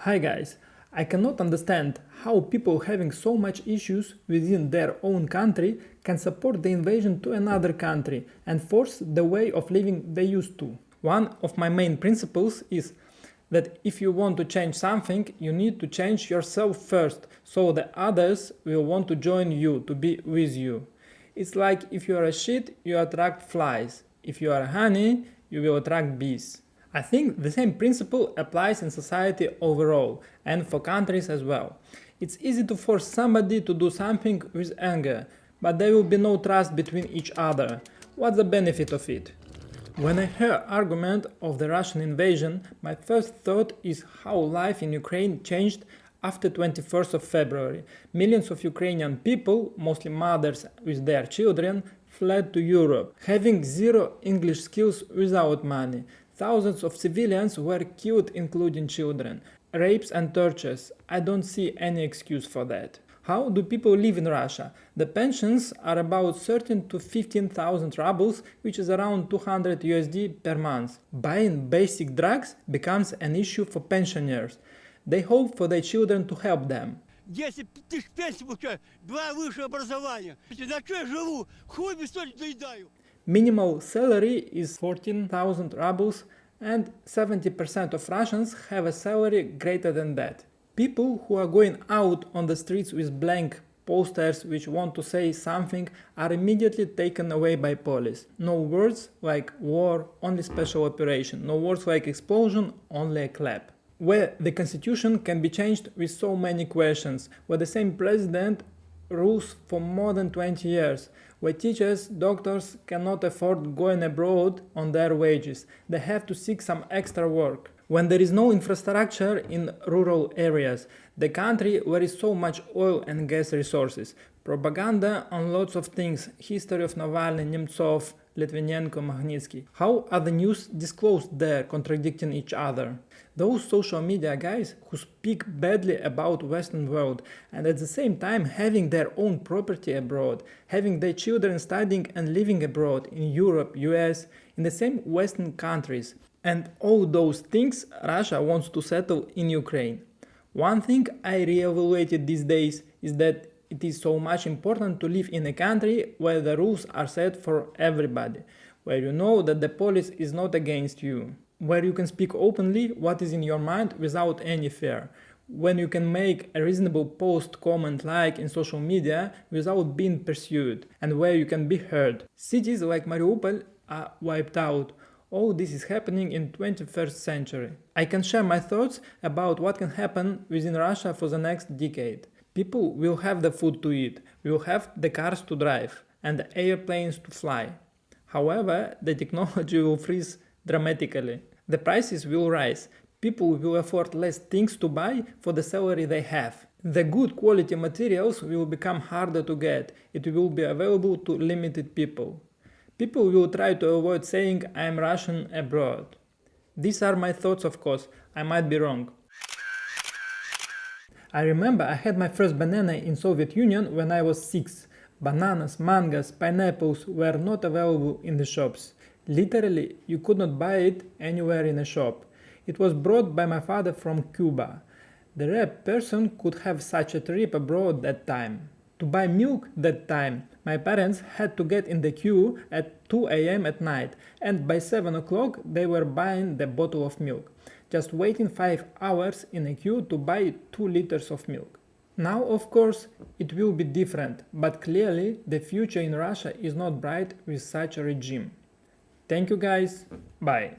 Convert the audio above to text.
Hi guys, I cannot understand how people having so much issues within their own country can support the invasion to another country and force the way of living they used to. One of my main principles is that if you want to change something, you need to change yourself first, so the others will want to join you, to be with you. It's like if you are a shit, you attract flies. If you are honey, you will attract bees. I think the same principle applies in society overall and for countries as well. It's easy to force somebody to do something with anger, but there will be no trust between each other. What's the benefit of it? When I hear argument of the Russian invasion, my first thought is how life in Ukraine changed after 21st of February. Millions of Ukrainian people, mostly mothers with their children, fled to Europe, having zero English skills without money. Thousands of civilians were killed, including children. Rapes and tortures. I don't see any excuse for that. How do people live in Russia? The pensions are about 13 to 15,000 rubles, which is around 200 USD per month. Buying basic drugs becomes an issue for pensioners. They hope for their children to help them. 10 тысяч пенсий получаю, 2 высшее образование. На что я живу? Хуй без соли доедаю. Minimal salary is 14,000 rubles and 70% of Russians have a salary greater than that. People who are going out on the streets with blank posters which want to say something are immediately taken away by police. No words like war, only special operation. No words like explosion, only a clap. Where the constitution can be changed with so many questions, where the same president rules for more than 20 years, where teachers, doctors cannot afford going abroad on their wages. They have to seek some extra work. When there is no infrastructure in rural areas, the country where is so much oil and gas resources, propaganda on lots of things, history of Navalny, Nemtsov, Litvinenko, Magnitsky. How are the news disclosed there, contradicting each other? Those social media guys who speak badly about Western world and at the same time having their own property abroad, having their children studying and living abroad in Europe, US, in the same Western countries. And all those things Russia wants to settle in Ukraine. One thing I reevaluated these days is that it is so much important to live in a country where the rules are set for everybody, where you know that the police is not against you, where you can speak openly what is in your mind without any fear, when you can make a reasonable post, comment, like in social media without being pursued, and where you can be heard. Cities like Mariupol are wiped out. All this is happening in 21st century. I can share my thoughts about what can happen within Russia for the next decade. People will have the food to eat, will have the cars to drive, and the airplanes to fly. However, the technology will freeze dramatically. The prices will rise. People will afford less things to buy for the salary they have. The good quality materials will become harder to get. It will be available to limited people. People will try to avoid saying I am Russian abroad. These are my thoughts, of course. I might be wrong. I remember I had my first banana in Soviet Union when I was 6. Bananas, mangoes, pineapples were not available in the shops. Literally, you could not buy it anywhere in a shop. It was brought by my father from Cuba. The rare person could have such a trip abroad that time. To buy milk that time, my parents had to get in the queue at 2 a.m. at night, and by 7 o'clock they were buying the bottle of milk, just waiting 5 hours in a queue to buy 2 liters of milk. Now, of course, it will be different, but clearly the future in Russia is not bright with such a regime. Thank you guys, bye.